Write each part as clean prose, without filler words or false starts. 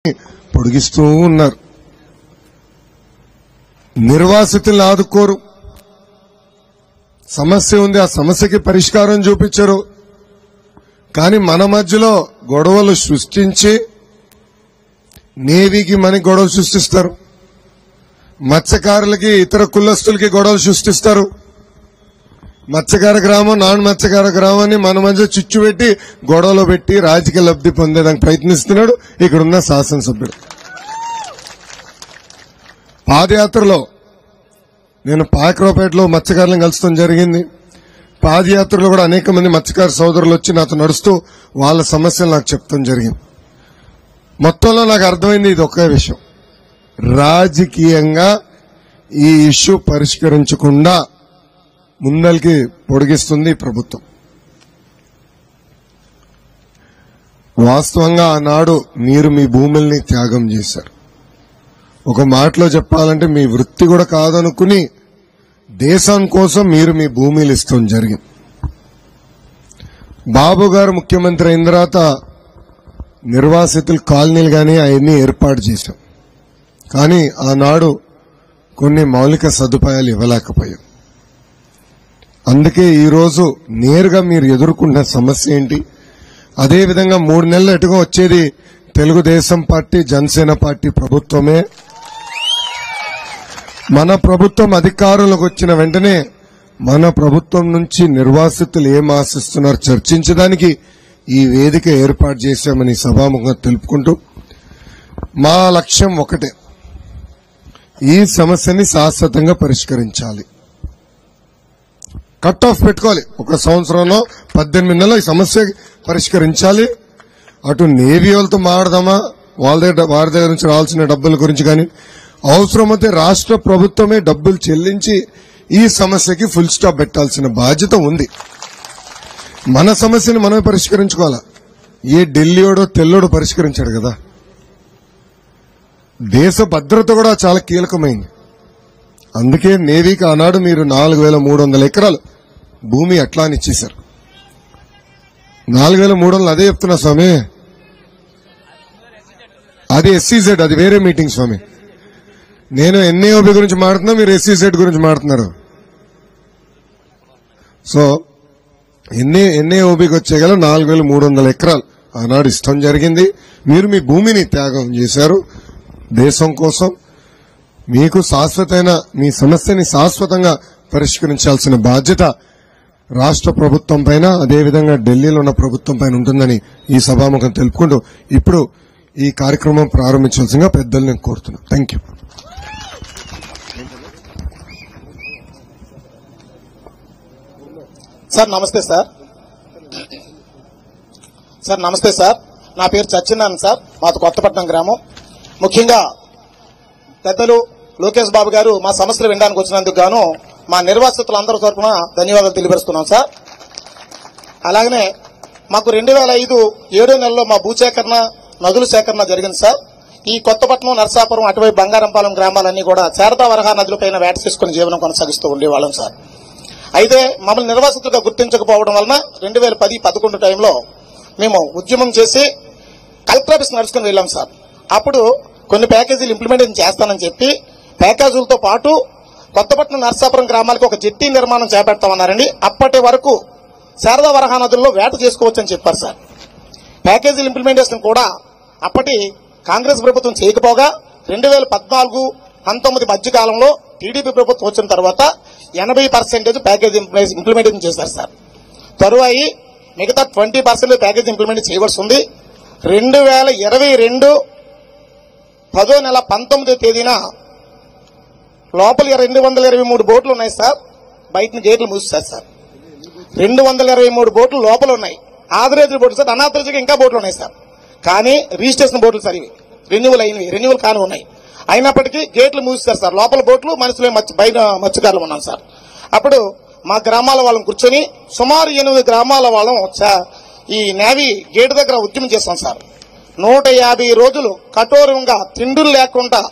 పొడిగిస్తూ ఉన్నారు. నిర్వాసితులను ఆదుకోరు. సమస్య ఉంది, ఆ సమస్యకి పరిష్కారం చూపించరు. కానీ మన మధ్యలో గొడవలు సృష్టించి నేవీకి మనకి గొడవలు సృష్టిస్తారు, మత్స్యకారులకి ఇతర కులస్తులకి గొడవలు సృష్టిస్తారు. మత్స్యకార గ్రామం నాన్ మత్స్యకార గ్రామాన్ని మన మధ్య చిచ్చు పెట్టి గొడవలు పెట్టి రాజకీయ లబ్ధి పొందేదానికి ప్రయత్నిస్తున్నాడు ఇక్కడున్న శాసనసభ్యుడు. పాదయాత్రలో నేను పాయకరావుపేటలో మత్స్యకారులను కలుస్తాం జరిగింది. పాదయాత్రలో కూడా అనేక మంది మత్స్యకార సోదరులు వచ్చి నాతో నడుస్తూ వాళ్ళ సమస్యలు నాకు చెప్తాం జరిగింది. మొత్తంలో నాకు అర్థమైంది ఇది ఒకే విషయం, రాజకీయంగా ఈ ఇష్యూ పరిష్కరించకుండా ముందరికి పొడిగిస్తుంది ప్రభుత్వం. వాస్తవంగా ఆనాడు మీరు మీ భూముల్ని త్యాగం చేశారు. ఒక మాటలో చెప్పాలంటే మీ వృత్తి కూడా కాదనుకుని దేశం కోసం మీరు మీ భూములు ఇస్తాం జరిగింది. బాబు గారు ముఖ్యమంత్రి అయిన తర్వాత నిర్వాసితుల కాలనీలు కానీ అవన్నీ ఏర్పాటు చేశాం. కానీ ఆనాడు కొన్ని మౌలిక సదుపాయాలు ఇవ్వలేకపోయాం. అందుకే ఈరోజు నేరుగా మీరు ఎదుర్కొంటున్న సమస్య ఏంటి? అదేవిధంగా 3 నెలలు ఎటుగా వచ్చేది తెలుగుదేశం పార్టీ జనసేన పార్టీ ప్రభుత్వమే. మన ప్రభుత్వం అధికారంలోకి వచ్చిన వెంటనే మన ప్రభుత్వం నుంచి నిర్వాసితులు ఏం ఆశిస్తున్నారు చర్చించడానికి ఈ వేదిక ఏర్పాటు చేశామని సభాముఖంగా తెలుపుకుంటూ మా లక్ష్యం ఒకటే, ఈ సమస్యని శాశ్వతంగా పరిష్కరించాలి. కట్ ఆఫ్ పెట్టుకోవాలి. 1 సంవత్సరంలో 18 నెలలు ఈ సమస్య పరిష్కరించాలి. అటు నేవీ వాళ్ళతో మాట్లాడదామా, వారి దగ్గర నుంచి రావాల్సిన డబ్బుల గురించి కానీ, అవసరమైతే రాష్ట్ర ప్రభుత్వమే డబ్బులు చెల్లించి ఈ సమస్యకి ఫుల్ స్టాప్ పెట్టాల్సిన బాధ్యత ఉంది. మన సమస్యని మనమే పరిష్కరించుకోవాలా. ఏ ఢిల్లీయోడో తెల్లోడో పరిష్కరించాడు కదా. దేశ భద్రత కూడా చాలా కీలకమైంది. అందుకే నేవీకి ఆనాడు మీరు 4,300 ఎకరాలు భూమి అట్లా అని ఇచ్చేశారు. 4,300 అదే చెప్తున్నా స్వామి, అది ఎస్సీజెడ్, అది వేరే మీటింగ్ స్వామి. నేను ఎన్ఏఓబి గురించి మాట్లాడుతున్నా, మీరు ఎస్సీజెడ్ గురించి మాట్లాడుతున్నారు. సో ఎన్ఏఓబికి వచ్చేగల 4,300 ఎకరాలు ఆనాడు ఇష్టం జరిగింది. మీరు మీ భూమిని త్యాగం చేశారు దేశం కోసం. మీకు శాశ్వతమైన మీ సమస్యని శాశ్వతంగా పరిష్కరించాల్సిన బాధ్యత రాష్ట్ర ప్రభుత్వం పైన, అదేవిధంగా ఢిల్లీలో ఉన్న ప్రభుత్వం పైన ఉంటుందని ఈ సభాముఖం తెలుపుకుంటూ ఇప్పుడు ఈ కార్యక్రమం ప్రారంభించాల్సిందిగా పెద్దలు నేను కోరుతున్నాను. Thank you. సార్ నమస్తే సార్. సార్ నమస్తే సార్. నా పేరు సత్యనారాయణ సార్, మాది కొత్తపట్నం గ్రామం. ముఖ్యంగా పెద్దలు లోకేష్ బాబు గారు మా సమస్యలు వినడానికి వచ్చినందుకు గాను మా నిర్వాసితులందరి తరఫున ధన్యవాదాలు తెలియపరుస్తున్నాం సార్. అలాగనే మాకు 2005 7వ నెలలో మా భూసేకరణ నదుల సేకరణ జరిగింది సార్. ఈ కొత్తపట్నం, నరసాపురం, అటువైపు బంగారంపాలెం గ్రామాలన్నీ కూడా శారదా వరహా నదులపైన వేట చేసుకుని జీవనం కొనసాగిస్తూ ఉండేవాళ్ళం సార్. అయితే మమ్మల్ని నిర్వాసితులుగా గుర్తించకపోవడం వలన 2010-11 టైంలో మేము ఉద్యమం చేసి కలెక్టర్ ఆఫీస్ నడుచుకుని వెళ్ళాం సార్. అప్పుడు కొన్ని ప్యాకేజీలు ఇంప్లిమెంటేషన్ చేస్తానని చెప్పి ప్యాకేజీలతో పాటు కొత్తపట్నం, నరసాపురం గ్రామాలకు ఒక జెట్టి నిర్మాణం చేపడతామన్నారండి. అప్పటి వరకు శారదా వరహా నదుల్లో వేట చేసుకోవచ్చని చెప్పారు సార్. ప్యాకేజీల ఇంప్లిమెంటేషన్ కూడా అప్పటి కాంగ్రెస్ ప్రభుత్వం చేయకపోగా 2014-19 మధ్య కాలంలో టీడీపీ ప్రభుత్వం వచ్చిన తర్వాత 80% ప్యాకేజ్ ఇంప్లిమెంటేషన్ చేశారు సార్. తరువాయి మిగతా 20% ప్యాకేజ్ ఇంప్లిమెంట్ చేయవలసి ఉంది. 2022 10వ నెల 19వ తేదీన లోపల 223 బోట్లు ఉన్నాయి సార్, బయట గేట్లు మూసేశారు సార్. 223 బోట్లు లోపల ఉన్నాయి. ఆథరైజ్డ్ బోట్లు సార్, అనాథరైజ్డ్ ఇంకా బోట్లు ఉన్నాయి సార్. కానీ రిజిస్ట్రేషన్ బోట్లు సార్, ఇవి రెన్యువల్ కాని ఉన్నాయి. అయినప్పటికీ గేట్లు మూసేశారు సార్. లోపల బోట్లు, మనుషులే బయట మత్స్యకారులు ఉన్నాం సార్. అప్పుడు మా గ్రామాల వాళ్ళని కూర్చొని సుమారు 8 గ్రామాల వాళ్ళం ఈ నేవీ గేటు దగ్గర ఉద్యమం చేస్తాం సార్. 150 రోజులు కఠోరంగా తిండులు లేకుండా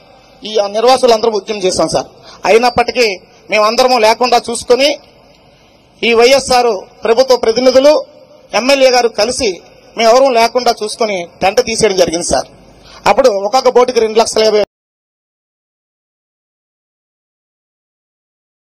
ఈ నిర్వాసులందరం ఉద్యమం చేస్తాం సార్. అయినప్పటికీ మేమందరము లేకుండా చూసుకుని ఈ వైఎస్ఆర్ ప్రభుత్వ ప్రతినిధులు, ఎమ్మెల్యే గారు కలిసి మేమెవరూ లేకుండా చూసుకుని టెంట తీసేయడం జరిగింది సార్. అప్పుడు ఒక్కొక్క బోటుకి 2,50,000